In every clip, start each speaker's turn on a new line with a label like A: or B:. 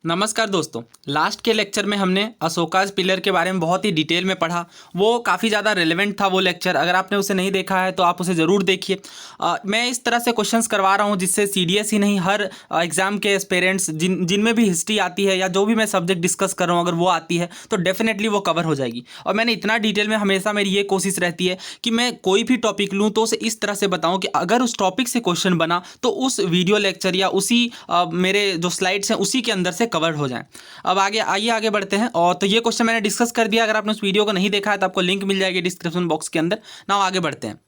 A: नमस्कार दोस्तों। लास्ट के लेक्चर में हमने अशोकाज पिलर के बारे में बहुत ही डिटेल में पढ़ा। वो काफ़ी ज़्यादा रेलेवेंट था वो लेक्चर। अगर आपने उसे नहीं देखा है तो आप उसे ज़रूर देखिए। मैं इस तरह से क्वेश्चंस करवा रहा हूँ जिससे सीडीएस ही नहीं, हर एग्ज़ाम के एस्पिरेंट्स जिनमें भी हिस्ट्री आती है या जो भी मैं सब्जेक्ट डिस्कस कर रहा हूँ, अगर वो आती है तो डेफिनेटली वो कवर हो जाएगी। और मैंने इतना डिटेल में हमेशा मेरी ये कोशिश रहती है कि मैं कोई भी टॉपिक लूँ तो उसे इस तरह से बताऊँ कि अगर उस टॉपिक से क्वेश्चन बना तो उस वीडियो लेक्चर या उसी मेरे जो स्लाइड्स हैं उसी के अंदर से कवर हो जाए। अब आगे बढ़ते हैं। और तो ये क्वेश्चन मैंने डिस्कस कर दिया। अगर आपने उस वीडियो को नहीं देखा है तो आपको लिंक मिल जाएगी डिस्क्रिप्शन बॉक्स के अंदर। नाउ आगे बढ़ते हैं।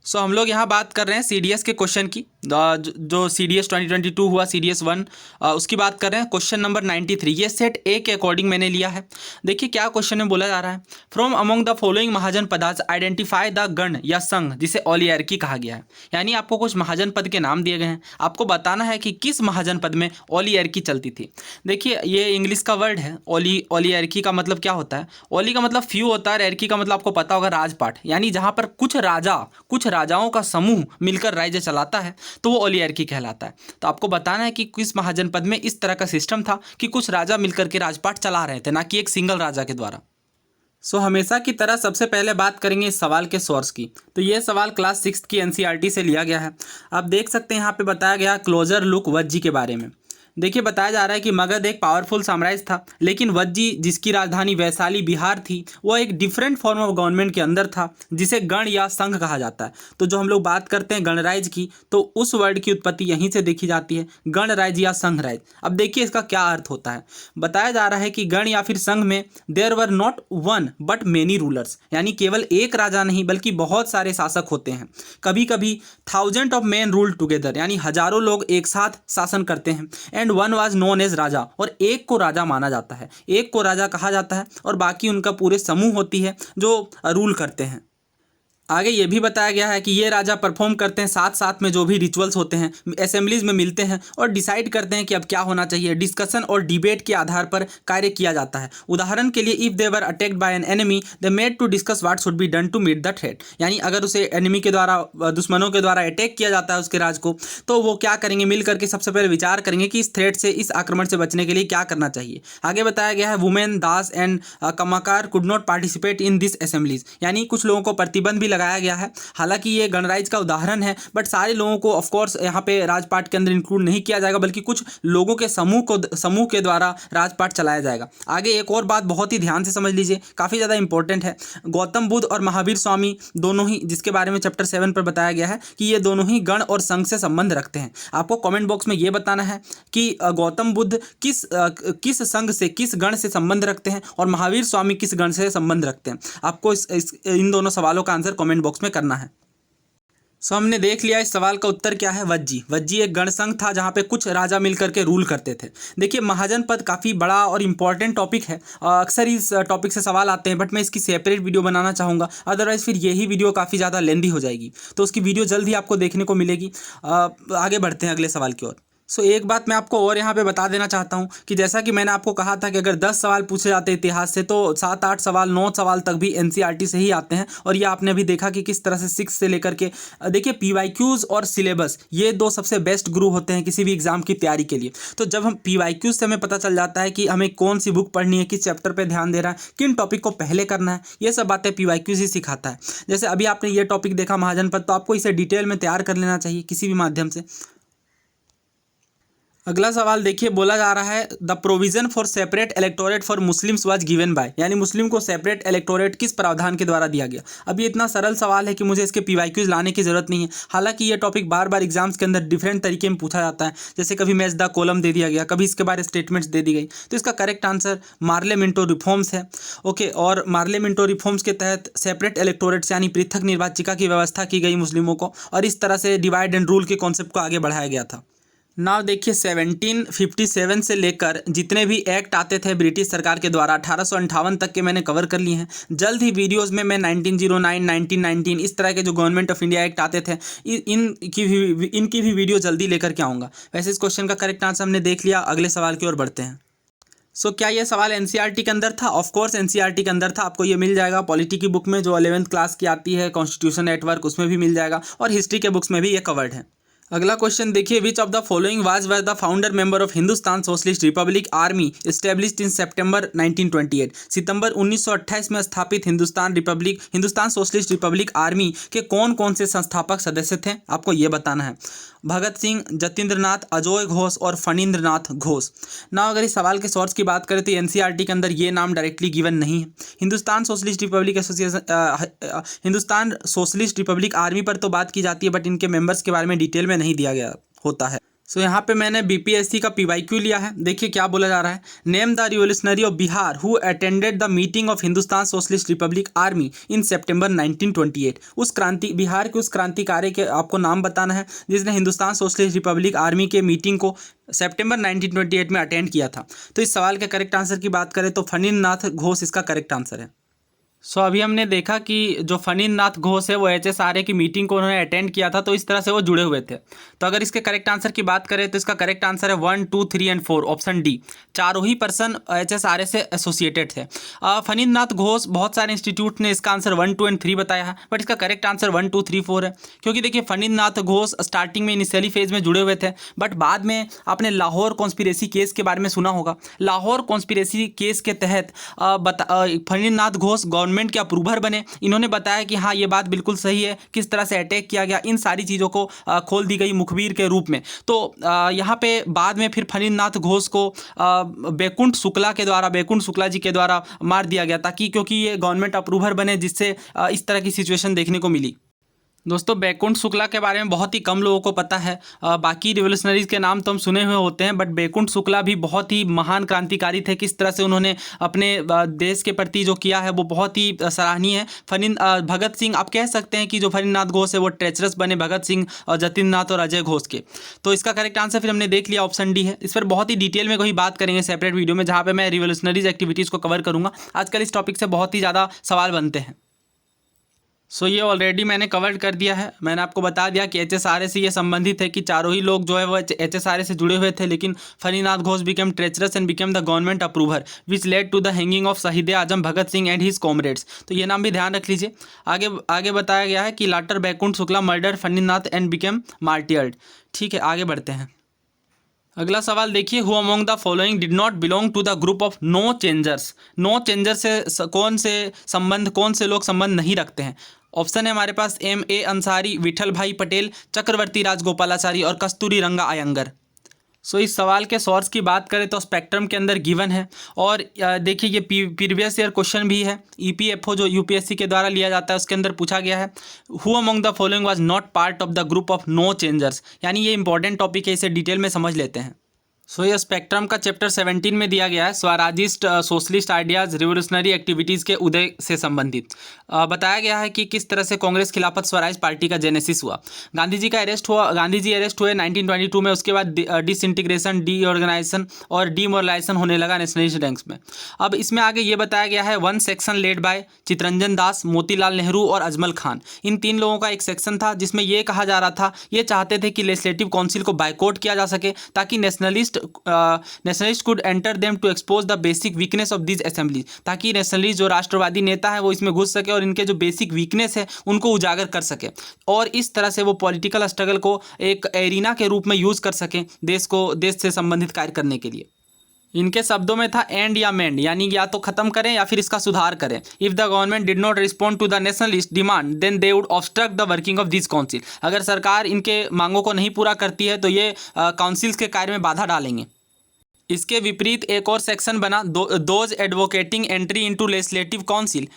A: हम लोग यहाँ बात कर रहे हैं सीडीएस के क्वेश्चन की। जो सीडीएस 2022 हुआ, सीडीएस 1, उसकी बात कर रहे हैं। क्वेश्चन नंबर 93 ये सेट ए के अकॉर्डिंग मैंने लिया है। देखिए क्या क्वेश्चन में बोला जा रहा है। फ्रॉम अमोंग द फॉलोइंग महाजन पदार्थ आइडेंटिफाई द गण या संघ जिसे ओलियार्की कहा गया है। यानी आपको कुछ महाजन पद के नाम दिए गए हैं, आपको बताना है कि किस महाजन पद में ओलियार्की चलती थी। देखिए ये इंग्लिश का वर्ड है। ओलियार्की का मतलब क्या होता है? ओली का मतलब फ्यू होता है, एर्की का मतलब आपको पता होगा राजपाट। यानी जहाँ पर कुछ राजाओं का समूह मिलकर राज्य चलाता है तो वो ओलियार्की कहलाता है। तो आपको बताना है कि किस महाजनपद में इस तरह का सिस्टम था कि कुछ राजा मिलकर के राजपाट चला रहे थे, ना कि एक सिंगल राजा के द्वारा। हमेशा की तरह सबसे पहले बात करेंगे इस सवाल के सोर्स की। तो ये सवाल क्लास 6 की एनसीईआरटी से लिया गया है। आप देख सकते हैं यहाँ पे बताया गया क्लोजर लुक वज्जी के बारे में। देखिए बताया जा रहा है कि मगध एक पावरफुल साम्राज्य था, लेकिन वज्जी जिसकी राजधानी वैशाली बिहार थी वो एक डिफरेंट फॉर्म ऑफ गवर्नमेंट के अंदर था जिसे गण या संघ कहा जाता है। तो जो हम लोग बात करते हैं गणराज्य की, तो उस वर्ड की उत्पत्ति यहीं से देखी जाती है, गणराज्य या संघ राज्य। अब देखिए इसका क्या अर्थ होता है। बताया जा रहा है कि गण या फिर संघ में there were not one but many rulers, यानी केवल एक राजा नहीं बल्कि बहुत सारे शासक होते हैं। कभी कभी thousand of man rule together, यानी हजारों लोग एक साथ शासन करते हैं। And one was known as raja, और एक को राजा माना जाता है, एक को राजा कहा जाता है, और बाकी उनका पूरे समूह होती है जो रूल करते हैं। आगे ये भी बताया गया है कि ये राजा परफॉर्म करते हैं साथ साथ में जो भी रिचुअल्स होते हैं, असेंबलीज में मिलते हैं और डिसाइड करते हैं कि अब क्या होना चाहिए। डिस्कशन और डिबेट के आधार पर कार्य किया जाता है। उदाहरण के लिए if they were attacked by an enemy they made to discuss what should be done to meet the threat. यानी अगर उसे एनिमी के द्वारा, दुश्मनों के द्वारा अटैक किया जाता है उसके राज को, तो वो क्या करेंगे, मिल करके सबसे पहले विचार करेंगे कि इस थ्रेट से, इस आक्रमण से बचने के लिए क्या करना चाहिए। आगे बताया गया है women, dasa and karmakara could not participate in this assemblies, यानी कुछ लोगों को प्रतिबंध भी लगाया गया है। हालांकि ये गणराज्य का उदाहरण है, बट सारे लोगों को ऑफ कोर्स यहाँ पे राजपाट के अंदर इंक्लूड नहीं किया जाएगा, बल्कि कुछ लोगों के समूह के द्वारा राजपाट चलाया जाएगा। आगे एक और बात बहुत ही ध्यान से समझ लीजिए, काफ़ी ज़्यादा इंपॉर्टेंट है। गौतम बुद्ध और महावीर स्वामी दोनों ही, जिसके बारे में चैप्टर 7 पर बताया गया है कि ये दोनों ही गण और संघ से संबंध रखते हैं। आपको कॉमेंट बॉक्स में ये बताना है कि गौतम बुद्ध किस संघ से, किस गण से संबंध रखते हैं और महावीर स्वामी किस गण से संबंध रखते हैं। आपको इन दोनों सवालों का आंसर कमेंट बॉक्स में करना है। हमने देख लिया इस सवाल का उत्तर क्या है। वज्जी एक गणसंघ था जहाँ पे कुछ राजा मिलकर के रूल करते थे। देखिए महाजन पद काफ़ी बड़ा और इंपॉर्टेंट टॉपिक है। अक्सर इस टॉपिक से सवाल आते हैं, बट मैं इसकी सेपरेट वीडियो बनाना चाहूँगा, अदरवाइज़ फिर यही वीडियो काफ़ी ज़्यादा लेंदी हो जाएगी। तो उसकी वीडियो जल्द ही आपको देखने को मिलेगी। आगे बढ़ते हैं अगले सवाल की ओर। एक बात मैं आपको और यहाँ पे बता देना चाहता हूँ कि जैसा कि मैंने आपको कहा था कि अगर 10 सवाल पूछे जाते हैं इतिहास से, तो 7-8 सवाल 9 सवाल तक भी एनसीईआरटी से ही आते हैं। और ये आपने अभी देखा कि किस तरह से 6 से लेकर के, देखिए पीवाईक्यूज़ और सिलेबस ये दो सबसे बेस्ट गुरु होते हैं किसी भी एग्जाम की तैयारी के लिए। तो जब हम पीवाईक्यूज़ से हमें पता चल जाता है कि हमें कौन सी बुक पढ़नी है, किस चैप्टर पर ध्यान दे रहा है, किन टॉपिक को पहले करना है, ये सब बातें पीवाईक्यूज़ ही सिखाता है। जैसे अभी आपने ये टॉपिक देखा महाजन पद, तो आपको इसे डिटेल में तैयार कर लेना चाहिए किसी भी माध्यम से। अगला सवाल देखिए, बोला जा रहा है the provision for separate electorate for Muslims was given by, यानी मुस्लिम को सेपरेट इलेक्टोरेट किस प्रावधान के द्वारा दिया गया। अब ये इतना सरल सवाल है कि मुझे इसके पीवाईक्यूज लाने की जरूरत नहीं है। हालांकि ये टॉपिक बार बार एग्जाम्स के अंदर डिफरेंट तरीके में पूछा जाता है। जैसे कभी मैच द कॉलम दे दिया गया, कभी इसके बारे स्टेटमेंट्स दे दी गई। तो इसका करेक्ट आंसर मार्लेमेंटो रिफॉर्म्स है। ओके, और मार्लेमेंटो रिफॉर्म्स के तहत सेपरेट इलेक्टोरेट्स यानी पृथक निर्वाचिका की व्यवस्था की गई मुस्लिमों को, और इस तरह से डिवाइड एंड रूल के कॉन्सेप्ट को आगे बढ़ाया गया था। नाउ देखिए 1757 से लेकर जितने भी एक्ट आते थे ब्रिटिश सरकार के द्वारा 1858 तक के मैंने कवर कर लिए हैं। जल्द ही वीडियोस में मैं 1909, 1919 इस तरह के जो गवर्नमेंट ऑफ इंडिया एक्ट आते थे इनकी भी वीडियो जल्दी लेकर के आऊँगा। वैसे इस क्वेश्चन का करेक्ट आंसर हमने देख लिया। अगले सवाल की ओर बढ़ते हैं। क्या ये सवाल एनसीईआरटी के अंदर था? ऑफ कोर्स एनसीईआरटी के अंदर था। आपको ये मिल जाएगा पॉलिटी की बुक में जो 11th क्लास की आती है, कॉन्स्टिट्यूशन एट वर्क, उसमें भी मिल जाएगा, और हिस्ट्री के बुक्स में भी ये कवर्ड है। अगला क्वेश्चन देखिए, which of the following was the founder member of Hindustan Socialist Republic Army established in September 1928। सितंबर 1928 में स्थापित हिंदुस्तान सोशलिस्ट रिपब्लिक आर्मी के कौन कौन से संस्थापक सदस्य थे, आपको ये बताना है। भगत सिंह, जतिंद्र नाथ, अजय घोष और फणींद्र नाथ घोष। ना अगर इस सवाल के सोर्स की बात करें तो एनसीईआरटी के अंदर ये नाम डायरेक्टली गिवन नहीं है। हिंदुस्तान सोशलिस्ट रिपब्लिक आर्मी पर तो बात की जाती है, बट इनके मेंबर्स के बारे में डिटेल में नहीं दिया गया होता है। सो यहाँ पे मैंने बीपीएससी का पीवाईक्यू लिया है। देखिए क्या बोला जा रहा है, name the revolutionary of Bihar who attended the meeting of Hindustan Socialist Republic Army in September 1928। Bihar के उस क्रांतिकारी के आपको नाम बताना है जिसने हिंदुस्तान सोशलिस्ट रिपब्लिक आर्मी के मीटिंग को सितंबर 1928 में अटेंड किया था। तो इस सवाल के करेक्ट आंसर की बात करें तो फणींद्र नाथ घोष इसका करेक्ट आंसर है। सो अभी हमने देखा कि जो फणींद्र नाथ घोष है वो एचएसआरए की मीटिंग को उन्होंने अटेंड किया था, तो इस तरह से वो जुड़े हुए थे। तो अगर इसके करेक्ट आंसर की बात करें तो इसका करेक्ट आंसर है 1, 2, 3 एंड 4, ऑप्शन डी। चारों ही पर्सन एचएसआरए से एसोसिएटेड थे। फणींद्र नाथ घोष बहुत सारे इंस्टीट्यूट ने इसका आंसर 1, 2 एंड 3 बताया है, बट इसका करेक्ट आंसर 1, 2, 3, 4 है। क्योंकि देखिए फणींद्र नाथ घोष स्टार्टिंग में इनिशियली फेज में जुड़े हुए थे, बट बाद में आपने लाहौर कॉन्स्पिरेसी केस के बारे में सुना होगा। लाहौर कॉन्स्पिरेसी केस के तहत फणींद्र नाथ घोष गवर्नमेंट के अप्रूवर बने। इन्होंने बताया कि हाँ ये बात बिल्कुल सही है, किस तरह से अटैक किया गया, इन सारी चीज़ों को खोल दी गई मुखबिर के रूप में। तो यहाँ पे बाद में फिर फणींद्र नाथ घोष को बैकुंठ शुक्ला जी के द्वारा मार दिया गया, ताकि क्योंकि ये गवर्नमेंट अप्रूवर बने, जिससे इस तरह की सिचुएशन देखने को मिली। दोस्तों बैकुंठ शुक्ला के बारे में बहुत ही कम लोगों को पता है। बाकी रिवोल्यूशनरीज के नाम तो हम सुने हुए होते हैं, बट बैकुंठ शुक्ला भी बहुत ही महान क्रांतिकारी थे। किस तरह से उन्होंने अपने देश के प्रति जो किया है वो बहुत ही सराहनीय है। भगत सिंह, आप कह सकते हैं कि जो फणींद्र नाथ घोष है वो ट्रेचरस बने भगत सिंह और जतिंद्र नाथ और अजय घोष के। तो इसका करेक्ट आंसर फिर हमने देख लिया, ऑप्शन डी है। इस पर बहुत ही डिटेल में कोई बात करेंगे सेपरेट वीडियो में, जहाँ पर मैं रिवोल्यूशनरीज एक्टिविटीज़ को कवर करूँगा। आजकल इस टॉपिक से बहुत ही ज़्यादा सवाल बनते हैं। सो ये ऑलरेडी मैंने कवर कर दिया है। मैंने आपको बता दिया कि एचएसआरए से ये संबंधित है कि चारों ही लोग जो है वो एचएसआरए से जुड़े हुए थे, लेकिन Phanindra Nath Ghosh became treacherous and became the government approver which led to the hanging of Shaheed Azam Bhagat Singh and his comrades. तो ये नाम भी ध्यान रख लीजिए। आगे बताया गया है कि later Baikunth Shukla murder Phanindra Nath and became martyred. ठीक है, आगे बढ़ते हैं। अगला सवाल देखिए, who among the following did not belong to the group of no changers. No changer से कौन से लोग संबंध नहीं रखते हैं। ऑप्शन है हमारे पास M.A. अंसारी, विठल भाई पटेल, चक्रवर्ती राजगोपालाचारी और कस्तूरी रंगा अयंगर। सो इस सवाल के सोर्स की बात करें तो स्पेक्ट्रम के अंदर गिवन है, और देखिए ये प्रीवियस ईयर क्वेश्चन भी है। EPFO जो यूपीएससी के द्वारा लिया जाता है उसके अंदर पूछा गया है, who among the following was not part of the group of no changers. यानी ये इंपॉर्टेंट टॉपिक है, इसे डिटेल में समझ लेते हैं। सो ये स्पेक्ट्रम का चैप्टर 17 में दिया गया है, Swarajist socialist ideas revolutionary activities के उदय से संबंधित। बताया गया है कि किस तरह से कांग्रेस खिलाफत स्वराज पार्टी का जेनेसिस हुआ। गांधी जी अरेस्ट हुए 1922 में। उसके बाद डिसइंटीग्रेशन, डीऑर्गेनाइजेशन और डीमोरलाइजेशन होने लगा नेशनलिस्ट रैंक्स में। अब इसमें आगे ये बताया गया है, one section led by Chittaranjan Das, Motilal Nehru और अजमल खान। इन 3 लोगों का एक सेक्शन था जिसमें ये कहा जा रहा था, ये चाहते थे कि लेजिस्लेटिव काउंसिल को बायकॉट किया जा सके, ताकि nationalist could enter them to expose the basic weakness of this assembly. ताकि नेशनलिस्ट जो राष्ट्रवादी नेता है वो इसमें घुस सके और इनके जो बेसिक वीकनेस है उनको उजागर कर सके, और इस तरह से वो पॉलिटिकल स्ट्रगल को एक एरिना के रूप में यूज कर सकें देश से संबंधित कार्य करने के लिए। इनके शब्दों में था एंड या मेंड, यानी या तो खत्म करें या फिर इसका सुधार करें। If the government did not respond to the nationalist demand then they would obstruct the working of this council. अगर सरकार इनके मांगों को नहीं पूरा करती है तो ये काउंसिल्स के कार्य में बाधा डालेंगे। इसके विपरीत एक और सेक्शन बना, those advocating entry into legislative council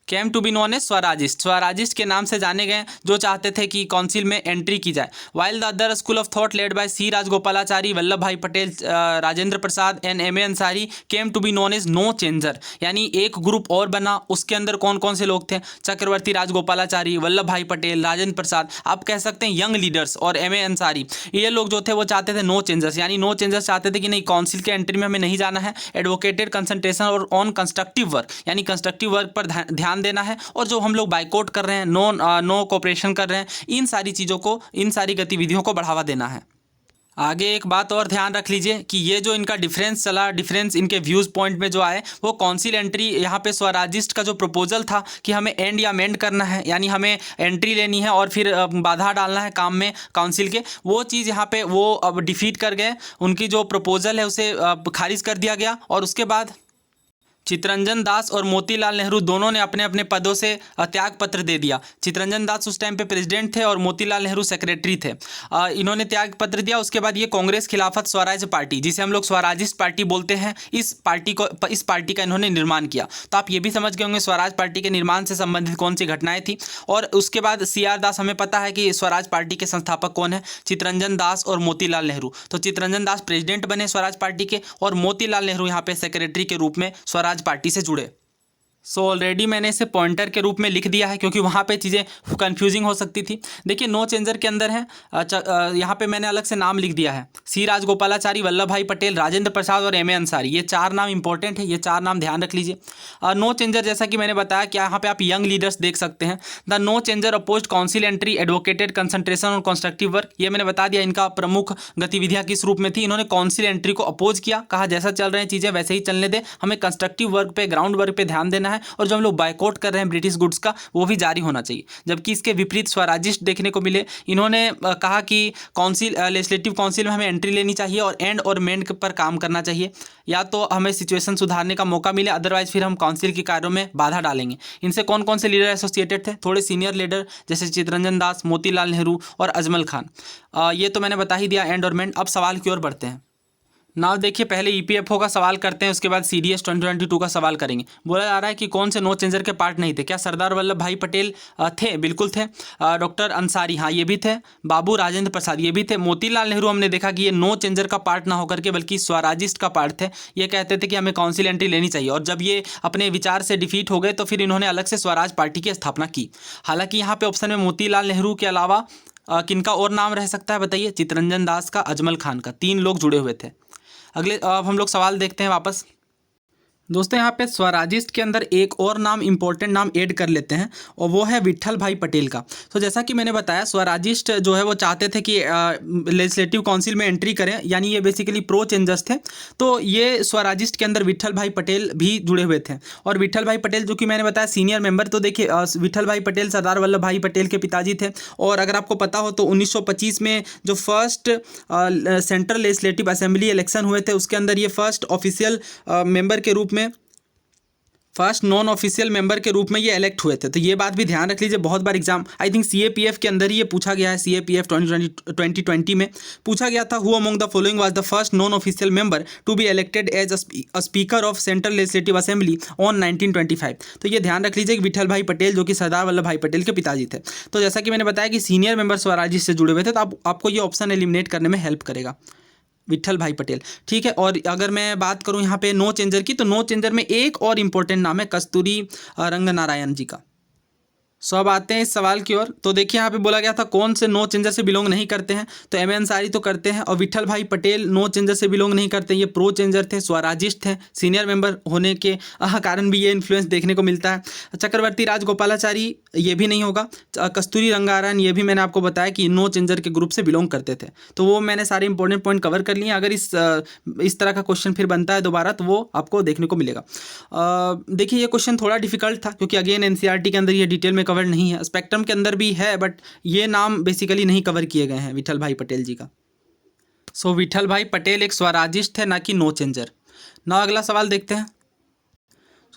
A: came to be known as Swarajist के नाम से जाने गए, जो चाहते थे कि काउंसिल में एंट्री की जाए। While the other school of thought led by C Rajagopalachari, Vallabh Bhai Patel, Rajendra Prasad and M.A. Ansari came to be known as no changer. यानी एक ग्रुप और बना, उसके अंदर कौन कौन से लोग थे, चक्रवर्ती राजगोपालाचारी, वल्लभ भाई पटेल, राजेंद्र प्रसाद, आप कह सकते हैं यंग लीडर्स, और M.A. अंसारी। ये लोग जो थे वो चाहते थे नो चेंजर्स, यानी नो चेंजर्स चाहते थे कि नहीं, काउंसिल के एंट्री में हमें नहीं जाना है। एडवोकेटेड कंसंट्रेशन और ऑन कंस्ट्रक्टिव वर्क, यानी कंस्ट्रक्टिव वर्क पर ध्यान देना है, और जो हम लोग बाइकआउट कर रहे हैं, नो कोऑपरेशन कर रहे हैं, इन सारी चीज़ों को, इन सारी गतिविधियों को बढ़ावा देना है। आगे एक बात और ध्यान रख लीजिए कि ये जो इनका डिफरेंस चला, डिफरेंस इनके व्यूज़ पॉइंट में जो आए, वो काउंसिल एंट्री यहाँ पे स्वराजिस्ट का जो प्रपोजल था कि हमें एंड या मेंड करना है, यानी हमें एंट्री लेनी है और फिर बाधा डालना है काम में काउंसिल के, वो चीज़ यहाँ पे वो अब डिफीट कर गए। उनकी जो प्रपोजल है उसे खारिज कर दिया गया और उसके बाद चितरंजन दास और मोतीलाल नेहरू दोनों ने अपने अपने पदों से त्याग पत्र दे दिया। चितरंजन दास उस टाइम पे प्रेसिडेंट थे और मोतीलाल नेहरू सेक्रेटरी थे। इन्होंने त्याग पत्र दिया। उसके बाद ये कांग्रेस खिलाफत स्वराज पार्टी, जिसे हम लोग स्वराजिस्ट पार्टी बोलते हैं, इस पार्टी का इन्होंने निर्माण किया। तो आप ये भी समझ गए होंगे स्वराज पार्टी के निर्माण से संबंधित कौन सी घटनाएं थी। और उसके बाद CR दास, हमें पता है कि स्वराज पार्टी के संस्थापक कौन है, चितरंजन दास और मोतीलाल नेहरू। तो चितरंजन दास प्रेसिडेंट बने स्वराज पार्टी के और मोतीलाल नेहरू यहाँ पे सेक्रेटरी के रूप में स्वराज पार्टी से जुड़े। सो ऑलरेडी मैंने इसे पॉइंटर के रूप में लिख दिया है क्योंकि वहाँ पे चीज़ें कंफ्यूजिंग हो सकती थी। देखिए नो चेंजर के अंदर है, यहाँ पे मैंने अलग से नाम लिख दिया है, C राजगोपालाचारी, वल्लभ भाई पटेल, राजेंद्र प्रसाद और M A अंसारी। ये 4 नाम इंपॉर्टेंट है, ये 4 नाम ध्यान रख लीजिए। नो चेंजर जैसा कि मैंने बताया कि यहाँ पे आप यंग लीडर्स देख सकते हैं। The no changer opposed council entry, advocated concentration और कंस्ट्रक्टिव वर्क। ये मैंने बता दिया इनका प्रमुख गतिविधियाँ किस रूप में थी। इन्होंने काउंसिल एंट्री को अपोज किया, कहा जैसा चल रहे हैं चीज़ें वैसे ही चलने दें, हमें कंस्ट्रक्टिव वर्क पे, ग्राउंड वर्क पे ध्यान देना है, और जो हम लोग बायकॉट कर रहे हैं ब्रिटिश गुड्स का, वो भी जारी होना चाहिए। जबकि इसके विपरीत स्वराजिस्ट देखने को मिले। इन्होंने कहा कि काउंसिल, लेजिस्लेटिव काउंसिल में हमें एंट्री लेनी चाहिए और एंड और मेंड पर काम करना चाहिए, या तो हमें सिचुएशन सुधारने का मौका मिले, अदरवाइज फिर हम काउंसिल के कार्यों में बाधा डालेंगे। इनसे कौन कौन से लीडर एसोसिएटेड थे? थोड़े सीनियर लीडर जैसे चितरंजन दास, मोतीलाल नेहरू और अजमल खान। ये तो मैंने बता ही दिया एंड और मेंड। अब सवाल की ओर बढ़ते हैं। नाउ देखिए, पहले EPFO का सवाल करते हैं, उसके बाद CDS 2022 का सवाल करेंगे। बोला जा रहा है कि कौन से नो चेंजर के पार्ट नहीं थे? क्या सरदार वल्लभ भाई पटेल थे? बिल्कुल थे। डॉक्टर अंसारी, हाँ ये भी थे। बाबू राजेंद्र प्रसाद, ये भी थे। मोतीलाल नेहरू हमने देखा कि ये नो चेंजर का पार्ट ना होकर के बल्कि स्वराजिस्ट का पार्ट थे। ये कहते थे कि हमें काउंसिल एंट्री लेनी चाहिए, और जब ये अपने विचार से डिफीट हो गए तो फिर इन्होंने अलग से स्वराज पार्टी की स्थापना की। हालांकि यहाँ पे ऑप्शन में मोतीलाल नेहरू के अलावा किनका और नाम रह सकता है बताइए? चितरंजन दास का, अजमल खान का, 3 लोग जुड़े हुए थे। अगले अब हम लोग सवाल देखते हैं वापस। दोस्तों यहाँ पे स्वराजिस्ट के अंदर एक और नाम, इंपॉर्टेंट नाम ऐड कर लेते हैं, और वो है विट्ठल भाई पटेल का। तो जैसा कि मैंने बताया, स्वराजिस्ट जो है वो चाहते थे कि लेजिस्लेटिव काउंसिल में एंट्री करें, यानी ये बेसिकली प्रो चेंजर्स थे। तो ये स्वराजिस्ट के अंदर विट्ठल भाई पटेल भी जुड़े हुए थे। और विट्ठल भाई पटेल जो कि मैंने बताया सीनियर मेंबर, तो देखिए विट्ठल भाई पटेल सरदार वल्लभ भाई पटेल के पिताजी थे। और अगर आपको पता हो तो 1925 में जो first central legislative assembly election हुए थे, उसके अंदर ये फर्स्ट ऑफिशियल मेंबर के रूप में, फर्स्ट नॉन ऑफिशियल मेंबर के रूप में ये इलेक्ट हुए थे। तो ये बात भी ध्यान रख लीजिए। बहुत बार एग्जाम, आई थिंक CAPF के अंदर ही ये पूछा गया है। CAPF 2020 में पूछा गया था, who among the following was the first non official member to be elected as a speaker of central legislative assembly on 1925। तो ये ध्यान रख लीजिए कि विट्ठल भाई पटेल जो कि सरदार वल्लभ भाई पटेल के पिताजी थे। तो जैसा कि मैंने बताया कि सीनियर मेंबर स्वराजिस्ट से जुड़े हुए थे, तो आपको ये ऑप्शन एलिमिनेट करने में हेल्प करेगा, विट्ठल भाई पटेल। ठीक है। और अगर मैं बात करूं यहाँ पे नो चेंजर की, तो नो चेंजर में एक और इम्पोर्टेंट नाम है कस्तूरी रंगनारायण जी का। सो अब आते हैं इस सवाल की ओर। तो देखिए यहाँ पे बोला गया था कौन से नो चेंजर से बिलोंग नहीं करते हैं, तो M A अंसारी तो करते हैं, और विट्ठल भाई पटेल नो चेंजर से बिलोंग नहीं करते। ये प्रो चेंजर थे, स्वराजिस्ट थे, सीनियर मेंबर होने के कारण भी ये इन्फ्लुएंस देखने को मिलता है। चक्रवर्ती राजगोपालाचारी ये भी नहीं होगा। कस्तूरी रंगारायण, ये भी मैंने आपको बताया कि नो चेंजर के ग्रुप से बिलोंग करते थे। तो वो मैंने सारे इंपॉर्टेंट पॉइंट कवर कर लिए। अगर इस तरह का क्वेश्चन फिर बनता है दोबारा, तो वो आपको देखने को मिलेगा। देखिए ये क्वेश्चन थोड़ा डिफिकल्ट था क्योंकि अगेन NCERT के अंदर ये डिटेल में कवर नहीं है, स्पेक्ट्रम के अंदर भी है, बट ये नाम बेसिकली नहीं कवर किए गए हैं विट्ठल भाई पटेल जी का। सो विट्ठल भाई पटेल एक स्वराजिस्ट थे, ना कि नो चेंजर। ना अगला सवाल देखते हैं।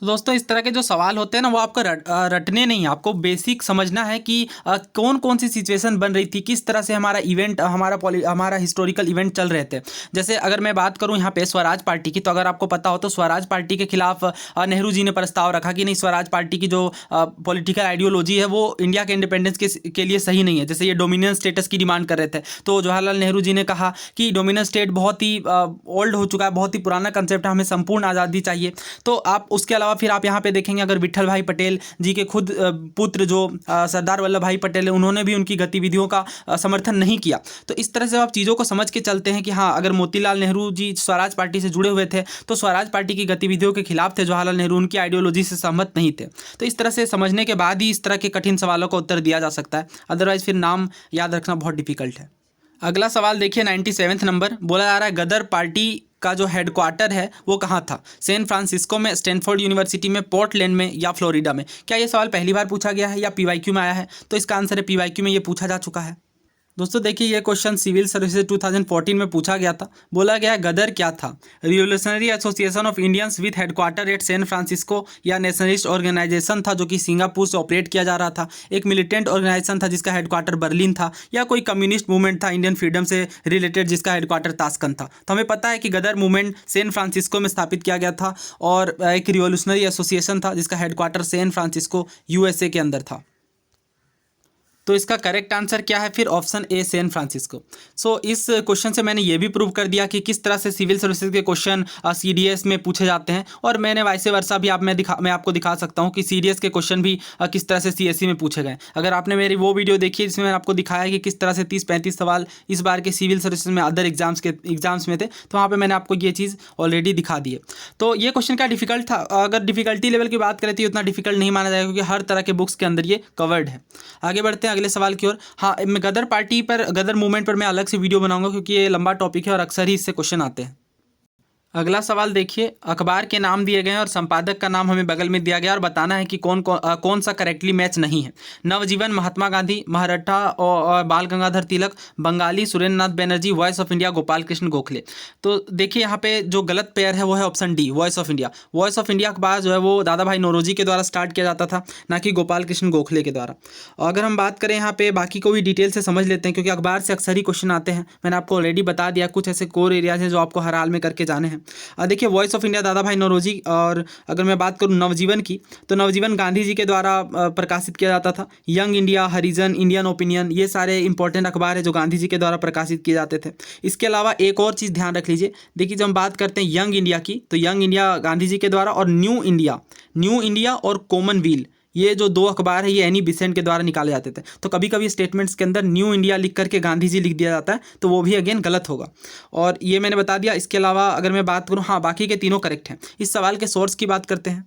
A: तो दोस्तों इस तरह के जो सवाल होते हैं ना, वो आपको रटने नहीं, आपको बेसिक समझना है कि कौन कौन सी सिचुएशन बन रही थी, किस तरह से हमारा इवेंट, हमारा हिस्टोरिकल इवेंट चल रहे थे। जैसे अगर मैं बात करूं यहाँ पे स्वराज पार्टी की, तो अगर आपको पता हो तो स्वराज पार्टी के खिलाफ नेहरू जी ने प्रस्ताव रखा कि नहीं, स्वराज पार्टी की जो पॉलिटिकल आइडियोलॉजी है वो इंडिया के इंडिपेंडेंस के लिए सही नहीं है। जैसे ये डोमिनियन स्टेटस की डिमांड कर रहे थे, तो जवाहरलाल नेहरू जी ने कहा कि डोमिनियन स्टेट बहुत ही ओल्ड हो चुका है, बहुत ही पुराना कंसेप्ट है, हमें संपूर्ण आज़ादी चाहिए। तो आप उसके अलावा फिर आप यहाँ पे देखेंगे, अगर विट्ठल भाई पटेल जी के खुद पुत्र जो सरदार वल्लभ भाई पटेल है, उन्होंने भी उनकी गतिविधियों का समर्थन नहीं किया। तो इस तरह से आप चीज़ों को समझ के चलते हैं कि हाँ, अगर मोतीलाल नेहरू जी स्वराज पार्टी से जुड़े हुए थे तो स्वराज पार्टी की गतिविधियों के खिलाफ थे, जवाहरलाल नेहरू उनकी आइडियोलॉजी से सहमत नहीं थे। तो इस तरह से समझने के बाद ही इस तरह के कठिन सवालों का उत्तर दिया जा सकता है, अदरवाइज फिर नाम याद रखना बहुत डिफिकल्ट है। अगला सवाल देखिए 97वें नंबर, बोला जा रहा है गदर पार्टी का जो हेडक्वार्टर है वो कहाँ था? सैन फ्रांसिस्को में, स्टैनफोर्ड यूनिवर्सिटी में, पोर्टलैंड में या फ्लोरिडा में? क्या ये सवाल पहली बार पूछा गया है या पीवाईक्यू में आया है? तो इसका आंसर है पीवाईक्यू में ये पूछा जा चुका है। दोस्तों देखिए ये क्वेश्चन सिविल सर्विसेज 2014 में पूछा गया था। बोला गया है गदर क्या था? Revolutionary association of Indians with headquarter at San Francisco, या नेशनलिस्ट ऑर्गेनाइजेशन था जो कि सिंगापुर से ऑपरेट किया जा रहा था, एक मिलिटेंट ऑर्गेनाइजेशन था जिसका हेडक्वार्टर बर्लिन था, या कोई कम्युनिस्ट मूवमेंट था इंडियन फ्रीडम से रिलेटेड जिसका हेडक्वार्टर ताशकंद था? तो हमें पता है कि गदर मूवमेंट सैन फ्रांसिस्को में स्थापित किया गया था और एक रिवोल्यूशनरी एसोसिएशन था जिसका हेडक्वार्टर सैन फ्रांसिस्को यूएसए के अंदर था। तो इसका करेक्ट आंसर क्या है? फिर ऑप्शन ए सैन फ्रांसिस्को। सो इस क्वेश्चन से मैंने ये भी प्रूव कर दिया कि किस तरह से सिविल सर्विसेज के क्वेश्चन सीडीएस में पूछे जाते हैं, और मैंने वैसे वर्षा भी मैं आपको दिखा सकता हूँ कि सीडीएस के क्वेश्चन भी किस तरह से सीएससी में पूछे गए। अगर आपने मेरी वो वीडियो देखी है जिसमें मैंने आपको दिखाया कि किस तरह से 30-35 सवाल इस बार के सिविल सर्विसेज में अदर एग्जाम्स में थे, तो वहाँ पर मैंने आपको ये चीज़ ऑलरेडी दिखा दी है। तो ये क्वेश्चन क्या डिफिकल्ट था? अगर डिफिकल्टी लेवल की बात करें तो उतना डिफिकल्ट नहीं माना जाएगा क्योंकि हर तरह के बुक्स के अंदर ये कवर्ड है। आगे बढ़ते हैं अगले सवाल की ओर। हाँ, मैं गदर पार्टी पर, गदर मूवमेंट पर मैं अलग से वीडियो बनाऊंगा क्योंकि ये लंबा टॉपिक है और अक्सर ही इससे क्वेश्चन आते हैं। अगला सवाल देखिए, अखबार के नाम दिए गए हैं और संपादक का नाम हमें बगल में दिया गया और बताना है कि कौन सा करेक्टली मैच नहीं है। नवजीवन महात्मा गांधी, महाराठा और Bal Gangadhar Tilak, Bengali Surendra Nath Banerjee, voice of India Gopal Krishna Gokhale. तो देखिए यहाँ पे जो गलत पेयर है वो है option D, voice of India. Voice of India अखबार जो है वो दादा भाई नौरोजी के द्वारा स्टार्ट किया जाता था, ना कि गोपाल कृष्ण गोखले के द्वारा। अगर हम बात करें यहाँ पे बाकी को भी डिटेल से समझ लेते हैं क्योंकि अखबार से अक्सर ही क्वेश्चन आते हैं। मैंने आपको ऑलरेडी बता दिया कुछ ऐसे कोर एरियाज हैं जो आपको हर हाल में करके जाने हैं। देखिए वॉइस ऑफ इंडिया दादा भाई नौरोजी, और अगर मैं बात करूं नवजीवन की तो नवजीवन गांधी जी के द्वारा प्रकाशित किया जाता था। यंग इंडिया, हरिजन, इंडियन ओपिनियन, ये सारे इंपॉर्टेंट अखबार है जो गांधी जी के द्वारा प्रकाशित किए जाते थे। इसके अलावा एक और चीज़ ध्यान रख लीजिए, देखिए जब हम बात करते हैं यंग इंडिया की तो यंग इंडिया गांधी जी के द्वारा, और न्यू इंडिया और कॉमनवेल्थ, ये जो दो अखबार है ये एनी बिसेंट के द्वारा निकाले जाते थे। तो कभी कभी स्टेटमेंट्स के अंदर न्यू इंडिया लिख करके गांधी जी लिख दिया जाता है तो वो भी अगेन गलत होगा, और ये मैंने बता दिया। इसके अलावा अगर मैं बात करूँ, हाँ बाकी के तीनों करेक्ट हैं। इस सवाल के सोर्स की बात करते हैं।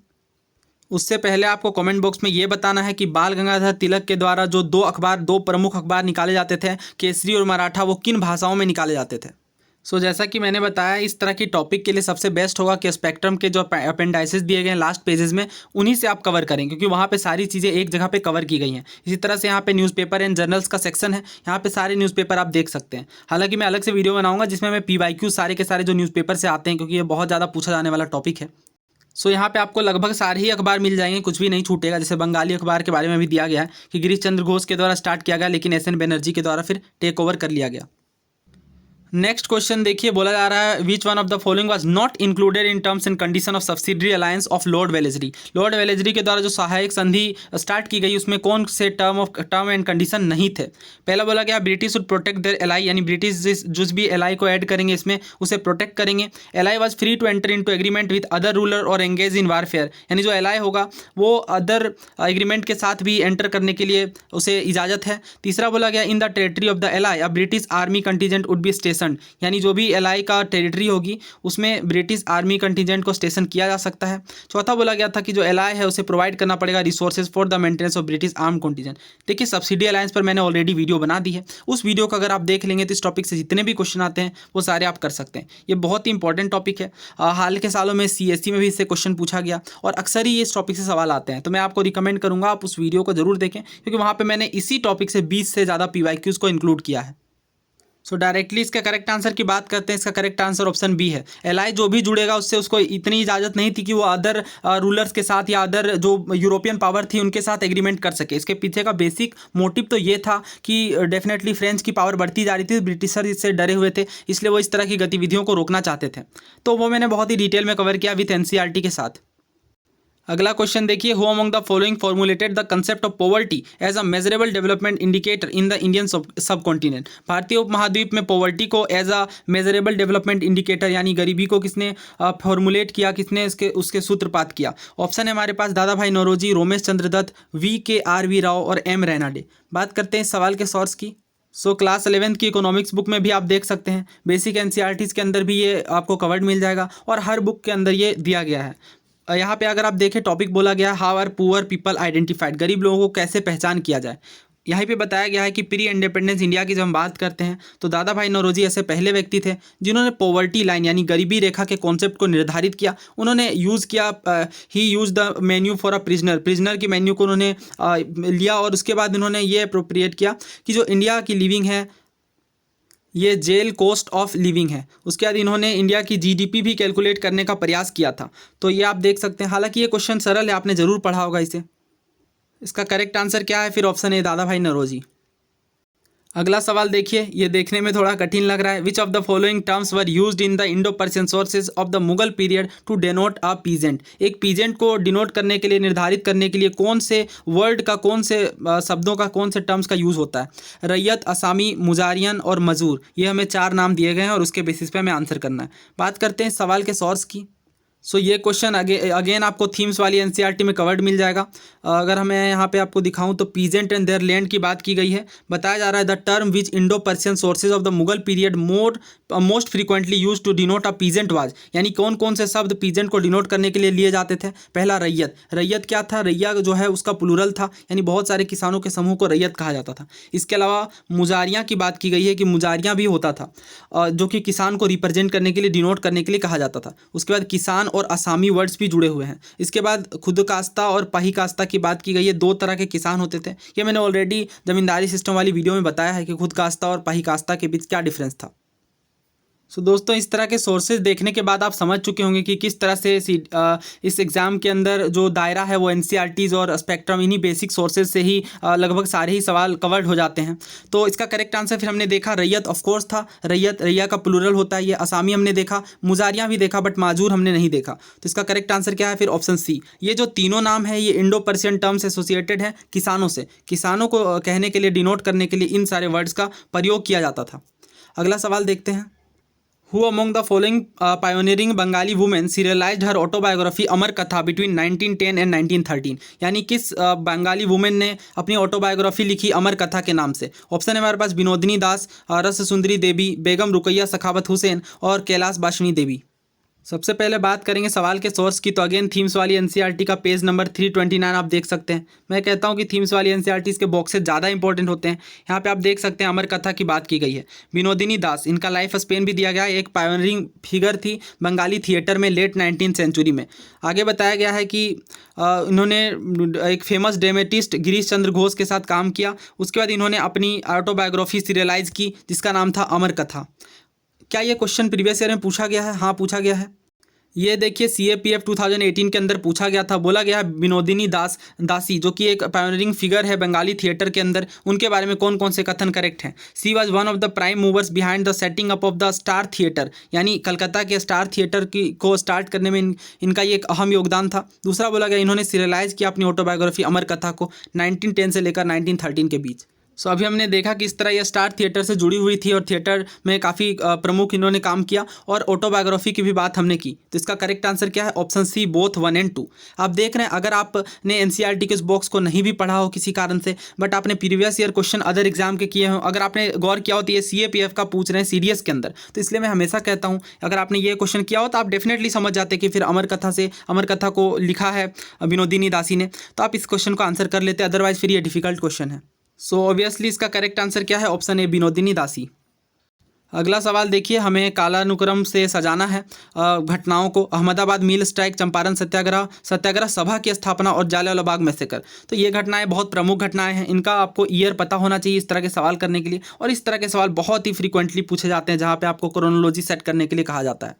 A: उससे पहले आपको कमेंट बॉक्स में ये बताना है कि बाल गंगाधर तिलक के द्वारा जो दो प्रमुख अखबार निकाले जाते थे, केसरी और मराठा, वो किन भाषाओं में निकाले जाते थे। सो जैसा कि मैंने बताया, इस तरह की टॉपिक के लिए सबसे बेस्ट होगा कि स्पेक्ट्रम के जो अपेंडाइसिस दिए गए हैं लास्ट पेजेस में, उन्हीं से आप कवर करें क्योंकि वहाँ पे सारी चीज़ें एक जगह पे कवर की गई हैं। इसी तरह से यहाँ पे न्यूज़पेपर एंड जर्नल्स का सेक्शन है, यहाँ पे सारे न्यूज़पेपर आप देख सकते हैं। हालांकि मैं अलग से वीडियो बनाऊंगा जिसमें मैं पीवाईक्यू सारे के सारे जो न्यूज़पेपर से आते हैं, क्योंकि ये बहुत ज़्यादा पूछा जाने वाला टॉपिक है। सो यहाँ पे आपको लगभग सारे ही अखबार मिल जाएंगे, कुछ भी नहीं छूटेगा। जैसे बंगाली अखबार के बारे में भी दिया गया है कि गिरीश चंद्र घोष के द्वारा स्टार्ट किया गया, लेकिन एस एन बनर्जी के द्वारा फिर टेक ओवर कर लिया गया। नेक्स्ट क्वेश्चन देखिए, बोला जा रहा है which one of the following was not included in terms and condition of subsidiary alliance of Lord Wellesley. Lord Wellesley के द्वारा जो सहायक संधि स्टार्ट की गई उसमें कौन से टर्म एंड कंडीशन नहीं थे? पहला बोला गया British would protect their ally, यानी ब्रिटिश जिस भी एलाई को ऐड करेंगे इसमें उसे प्रोटेक्ट करेंगे। Ally was free to enter into agreement with other ruler और एंगेज इन वारफेयर, यानी जो एलाई होगा वो अदर एग्रीमेंट के साथ भी एंटर करने के लिए उसे इजाज़त है। तीसरा बोला गया in the territory of the ally a British army contingent would be station, यानी जो भी एलाई का टेरिटरी होगी उसमें ब्रिटिश आर्मी कंटीजेंट को स्टेशन किया जा सकता है। चौथा बोला गया था कि जो एलाई है उसे प्रोवाइड करना पड़ेगा resources for the maintenance of British arm contingent. देखिए सब्सिडी अलायंस पर मैंने ऑलरेडी वीडियो बना दी है, उस वीडियो को अगर आप देख लेंगे तो इस टॉपिक से जितने भी क्वेश्चन आते हैं वो सारे आप कर सकते हैं। ये बहुत ही इंपॉर्टेंट टॉपिक है, हाल के सालों में सीएससी में भी इससे क्वेश्चन पूछा गया और अक्सर ही इस टॉपिक से सवाल आते हैं। तो मैं आपको रिकमेंड करूँगा आप उस वीडियो को जरूर देखें क्योंकि वहाँ पर मैंने इसी टॉपिक से 20 से ज़्यादा पीवाईक्यूज़ को इंक्लूड किया है। सो डायरेक्टली इसका करेक्ट आंसर की बात करते हैं। इसका करेक्ट आंसर ऑप्शन बी है। एलाई जो भी जुड़ेगा उससे उसको इतनी इजाज़त नहीं थी कि वो अदर रूलर्स के साथ या अदर जो यूरोपियन पावर थी उनके साथ एग्रीमेंट कर सके। इसके पीछे का बेसिक मोटिव तो ये था कि डेफिनेटली फ्रेंच की पावर बढ़ती जा रही थी, ब्रिटिशर इससे डरे हुए थे, इसलिए वो इस तरह की गतिविधियों को रोकना चाहते थे। तो वो मैंने बहुत ही डिटेल में कवर किया विथ एनसीईआरटी के साथ। अगला क्वेश्चन देखिए, who among the following formulated the concept of poverty as a measurable development indicator in the Indian sub continent. भारतीय उपमहाद्वीप में पॉवर्टी को as a measurable development indicator यानी गरीबी को किसने फॉर्मुलेट किया, किसने उसके सूत्रपात किया? ऑप्शन है हमारे पास दादा भाई नौरोजी, रोमेश चंद्र दत्त, VKRV राव और M रैनाडे। बात करते हैं इस सवाल के सोर्स की। क्लास 11th की इकोनॉमिक्स बुक में भी आप देख सकते हैं, बेसिक एनसीईआरटीज़ के अंदर भी ये आपको कवर्ड मिल जाएगा और हर बुक के अंदर ये दिया गया है। यहाँ पे अगर आप देखें टॉपिक बोला गया how are poor people identified, गरीब लोगों को कैसे पहचान किया जाए। यहाँ पे बताया गया है कि प्री इंडिपेंडेंस इंडिया की जब हम बात करते हैं तो दादा भाई नौरोजी ऐसे पहले व्यक्ति थे जिन्होंने पॉवर्टी लाइन यानी गरीबी रेखा के कॉन्सेप्ट को निर्धारित किया। उन्होंने यूज़ किया, he use the menu for a prisoner की मेन्यू को उन्होंने लिया और उसके बाद उन्होंने ये अप्रोप्रिएट किया कि जो इंडिया की लिविंग है ये जेल कॉस्ट ऑफ लिविंग है। उसके बाद इन्होंने इंडिया की जीडीपी भी कैलकुलेट करने का प्रयास किया था। तो ये आप देख सकते हैं, हालांकि ये क्वेश्चन सरल है, आपने ज़रूर पढ़ा होगा इसे। इसका करेक्ट आंसर क्या है? फिर ऑप्शन ए दादा भाई नौरोजी। अगला सवाल देखिए, ये देखने में थोड़ा कठिन लग रहा है। Which of the following terms were used in the Indo Persian sources of the Mughal period to denote a peasant. एक पीजेंट को डिनोट करने के लिए, निर्धारित करने के लिए कौन से वर्ड का, कौन से शब्दों का, कौन से टर्म्स का यूज़ होता है? रैयत, असामी, मुजारियन और मजूर। ये हमें 4 नाम दिए गए हैं और उसके बेसिस पे हमें आंसर करना है। बात करते हैं सवाल के सोर्स की। सो ये क्वेश्चन अगेन आपको थीम्स वाली एनसीईआरटी में कवर्ड मिल जाएगा। अगर हमें यहाँ पे आपको दिखाऊं तो पीजेंट एंड देयर लैंड की बात की गई है। बताया जा रहा है the term which Indo Persian sources of the Mughal period most frequently use to denote a peasant was, यानी कौन कौन से शब्द पीजेंट को डिनोट करने के लिए लिए जाते थे? पहला रैयत। रैयत क्या था? रैया जो है उसका प्लूरल था, यानी बहुत सारे किसानों के समूह को रैयत कहा जाता था। इसके अलावा मुजारियाँ की बात की गई है कि मुजारियाँ भी होता था, जो कि किसान को रिप्रेजेंट करने के लिए, डिनोट करने के लिए कहा जाता था। उसके बाद किसान और असामी वर्ड्स भी जुड़े हुए हैं। इसके बाद खुद कास्ता और पाही कास्ता की बात की गई है। 2 तरह के किसान होते थे। ये मैंने ऑलरेडी जमींदारी सिस्टम वाली वीडियो में बताया है कि खुद कास्ता और पाही कास्ता के बीच क्या डिफरेंस था। सो दोस्तों, इस तरह के सोर्सेज देखने के बाद आप समझ चुके होंगे कि किस तरह से इस एग्ज़ाम के अंदर जो दायरा है वो एनसीईआरटीज़ और स्पेक्ट्रम, इन्हीं बेसिक सोर्सेज से ही लगभग सारे ही सवाल कवर्ड हो जाते हैं। तो इसका करेक्ट आंसर फिर हमने देखा रैयत ऑफकोर्स था। रैया का प्लूरल होता है। ये असामी हमने देखा, मुजारियाँ भी देखा, बट माजूर हमने नहीं देखा। तो इसका करेक्ट आंसर क्या है? फिर ऑप्शन सी। ये जो तीनों नाम है ये इंडो पर्शियन टर्म से एसोसिएटेड है किसानों से। किसानों को कहने के लिए, डिनोट करने के लिए इन सारे वर्ड्स का प्रयोग किया जाता था। अगला सवाल देखते हैं। Who among the following pioneering Bengali women serialized her autobiography अमर कथा between 1910 and 1913? यानी किस बंगाली वुमेन ने अपनी ऑटोबायोग्राफी लिखी अमर कथा के नाम से? ऑप्शन है हमारे पास विनोदिनी दास, रस सुंदरी देवी, बेगम रुकैया सखावत हुसैन और कैलाश बाशनी देवी। सबसे पहले बात करेंगे सवाल के सोर्स की। तो अगेन थीम्स वाली एनसीईआरटी का पेज नंबर 329 आप देख सकते हैं। मैं कहता हूं कि थीम्स वाली एनसीईआरटी के बॉक्सेस ज़्यादा इंपॉर्टेंट होते हैं। यहाँ पे आप देख सकते हैं अमर कथा की बात की गई है। विनोदिनी दास, इनका लाइफ स्पेन भी दिया गया है। एक पायोनियरिंग फिगर थी बंगाली थिएटर में लेट 19th सेंचुरी में। आगे बताया गया है कि इन्होंने एक फेमस ड्रामेटिस्ट गिरीश चंद्र घोष के साथ काम किया। उसके बाद इन्होंने अपनी ऑटोबायोग्राफी सीरियलाइज की जिसका नाम था अमर कथा। क्या ये क्वेश्चन प्रीवियस ईयर में पूछा गया है? हाँ, पूछा गया है। ये देखिए CAPF 2018 के अंदर पूछा गया था। बोला गया है विनोदिनी दासी जो कि एक पायोनियरिंग फिगर है बंगाली थिएटर के अंदर, उनके बारे में कौन कौन से कथन करेक्ट हैं? She was one of the prime movers behind the setting up of the star theatre, यानी कलकत्ता के स्टार थिएटर को स्टार्ट करने में इनका ये एक अहम योगदान था। दूसरा बोला गया इन्होंने सीरियलाइज किया अपनी ऑटोबायोग्राफी अमर कथा को 1910 से लेकर 1913 के बीच। सो अभी हमने देखा कि इस तरह यह स्टार थिएटर से जुड़ी हुई थी और थिएटर में काफ़ी प्रमुख इन्होंने काम किया और ऑटोबायोग्राफी की भी बात हमने की। तो इसका करेक्ट आंसर क्या है? Option C, both 1 and 2। आप देख रहे हैं, अगर आपने एनसीईआरटी के इस बॉक्स को नहीं भी पढ़ा हो किसी कारण से, बट आपने previous year question other exam के किए हों, अगर आपने गौर किया हो तो ये CAPF का पूछ रहे हैं सीडीएस के अंदर। तो इसलिए मैं हमेशा कहता हूँ अगर आपने ये क्वेश्चन किया हो तो आप डेफिनेटली समझ जाते कि फिर अमर कथा को लिखा है विनोदिनी दासी ने, तो आप इस क्वेश्चन को आंसर कर लेते, अदरवाइज फिर ये डिफिकल्ट क्वेश्चन है। सो ऑब्वियसली इसका करेक्ट आंसर क्या है? ऑप्शन ए, विनोदिनी दासी। अगला सवाल देखिए, हमें कालानुक्रम से सजाना है घटनाओं को। अहमदाबाद मिल स्ट्राइक, चंपारण सत्याग्रह सभा की स्थापना और जालियांवाला बाग मैसेकर। तो ये घटनाएं बहुत प्रमुख घटनाएं हैं। इनका आपको ईयर पता होना चाहिए इस तरह के सवाल करने के लिए, और इस तरह के सवाल बहुत ही फ्रीक्वेंटली पूछे जाते हैं जहाँ पे आपको क्रोनोलॉजी सेट करने के लिए कहा जाता है।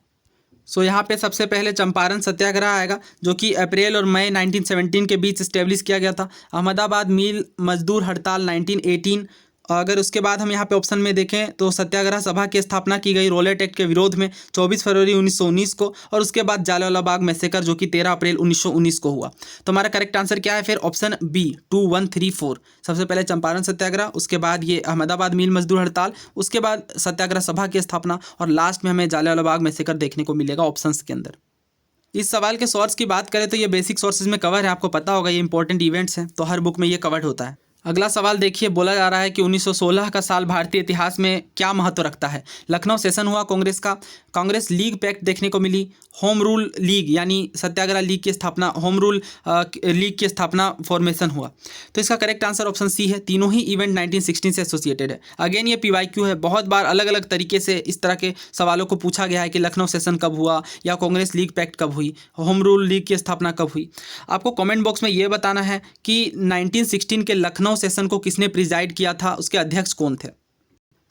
A: सो यहाँ पे सबसे पहले चंपारण सत्याग्रह आएगा जो कि अप्रैल और मई 1917 के बीच इस्टेब्लिश किया गया था। अहमदाबाद मिल मजदूर हड़ताल 1918। अगर उसके बाद हम यहाँ पे ऑप्शन में देखें तो सत्याग्रह सभा की स्थापना की गई रोलेट एक्ट के विरोध में 24 फरवरी 1919 को, और उसके बाद जालियांवाला बाग मैसेकर जो कि 13 अप्रैल 1919 को हुआ। तो हमारा करेक्ट आंसर क्या है? फिर ऑप्शन बी, 2, 1, 3, 4। सबसे पहले चंपारण सत्याग्रह, उसके बाद ये अहमदाबाद मिल मजदूर हड़ताल, उसके बाद सत्याग्रह सभा की स्थापना, और लास्ट में हमें जालियांवाला बाग मैसेकर देखने को मिलेगा ऑप्शंस के अंदर। इस सवाल के सोर्स की बात करें तो ये बेसिक सोर्सेज में कवर है, आपको पता होगा ये इंपॉर्टेंट इवेंट्स हैं, तो हर बुक में ये कवर्ड होता है। अगला सवाल देखिए, बोला जा रहा है कि 1916 का साल भारतीय इतिहास में क्या महत्व रखता है। लखनऊ सेशन हुआ कांग्रेस का, कांग्रेस लीग पैक्ट देखने को मिली, होम रूल लीग यानी सत्याग्रह लीग की स्थापना, होम रूल लीग की स्थापना फॉर्मेशन हुआ। तो इसका करेक्ट आंसर ऑप्शन सी है, तीनों ही इवेंट 1916 से एसोसिएटेड है। अगेन ये PYQ है, बहुत बार अलग अलग तरीके से इस तरह के सवालों को पूछा गया है कि लखनऊ सेशन कब हुआ या कांग्रेस लीग पैक्ट कब हुई, होम रूल लीग की स्थापना कब हुई। आपको कमेंट बॉक्स में ये बताना है कि 1916 के लखनऊ सेशन को किसने प्रिजाइड किया था, उसके अध्यक्ष कौन थे।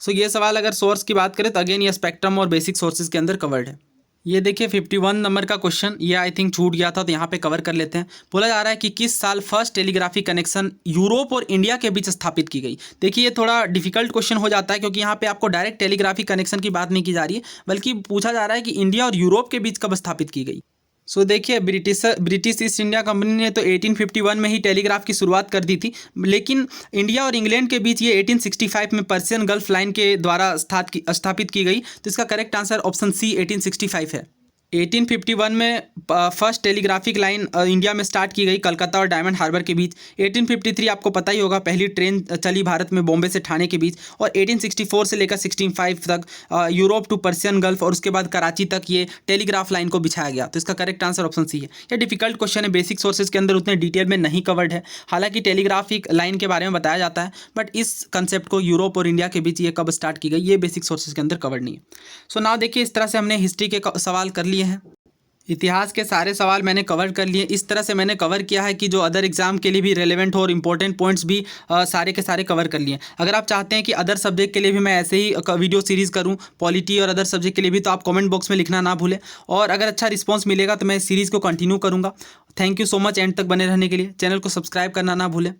A: सो ये सवाल अगर सोर्स की बात करें तो अगेन ये स्पेक्ट्रम और बेसिक सोर्सेज के अंदर कवर्ड है। ये देखिए 51 नंबर का क्वेश्चन, ये आई थिंक छूट गया था तो यहाँ पे कवर कर लेते हैं। बोला जा रहा है कि किस साल फर्स्ट टेलीग्राफी कनेक्शन यूरोप और इंडिया के बीच स्थापित की गई। देखिए ये थोड़ा डिफिकल्ट क्वेश्चन हो जाता है क्योंकि यहाँ पे आपको डायरेक्ट टेलीग्राफी कनेक्शन की बात नहीं की जा रही है, बल्कि पूछा जा रहा है कि इंडिया और यूरोप के बीच कब स्थापित की गई। सो देखिए ब्रिटिश ईस्ट इंडिया कंपनी ने तो 1851 में ही टेलीग्राफ की शुरुआत कर दी थी, लेकिन इंडिया और इंग्लैंड के बीच ये 1865 में पर्सियन गल्फ लाइन के द्वारा स्थापित की गई। तो इसका करेक्ट आंसर ऑप्शन सी 1865 है। 1851 में फर्स्ट टेलीग्राफिक लाइन इंडिया में स्टार्ट की गई कलकत्ता और डायमंड हार्बर के बीच। 1853 आपको पता ही होगा पहली ट्रेन चली भारत में बॉम्बे से ठाणे के बीच, और 1864 से लेकर 65 तक यूरोप टू पर्सियन गल्फ और उसके बाद कराची तक ये टेलीग्राफ लाइन को बिछाया गया। तो इसका करेक्ट आंसर ऑप्शन सी है। यह डिफिकल्ट क्वेश्चन है, बेसिक सोर्सेज के अंदर उतने डिटेल में नहीं कवर्ड है। हालांकि टेलीग्राफिक लाइन के बारे में बताया जाता है, बट इस कंसेप्ट को यूरोप और इंडिया के बीच ये कब स्टार्ट की गई ये बेसिक सोर्सेज के अंदर कवर्ड नहीं है। सो नाउ देखिए, इस तरह से हमने हिस्ट्री के सवाल कर लिए हैं, इतिहास के सारे सवाल मैंने कवर कर लिए। इस तरह से मैंने कवर किया है कि जो अदर एग्जाम के लिए भी रेलेवेंट हो और इंपॉर्टेंट पॉइंट्स भी सारे के सारे कवर कर लिए। अगर आप चाहते हैं कि अदर सब्जेक्ट के लिए भी मैं ऐसे ही वीडियो सीरीज़ करूं, पॉलिटी और अदर सब्जेक्ट के लिए भी, तो आप कमेंट बॉक्स में लिखना ना भूलें। और अगर अच्छा रिस्पॉन्स मिलेगा तो मैं इस सीरीज़ को कंटिन्यू करूँगा। Thank you so much and तक बने रहने के लिए। चैनल को सब्सक्राइब करना ना भूलें।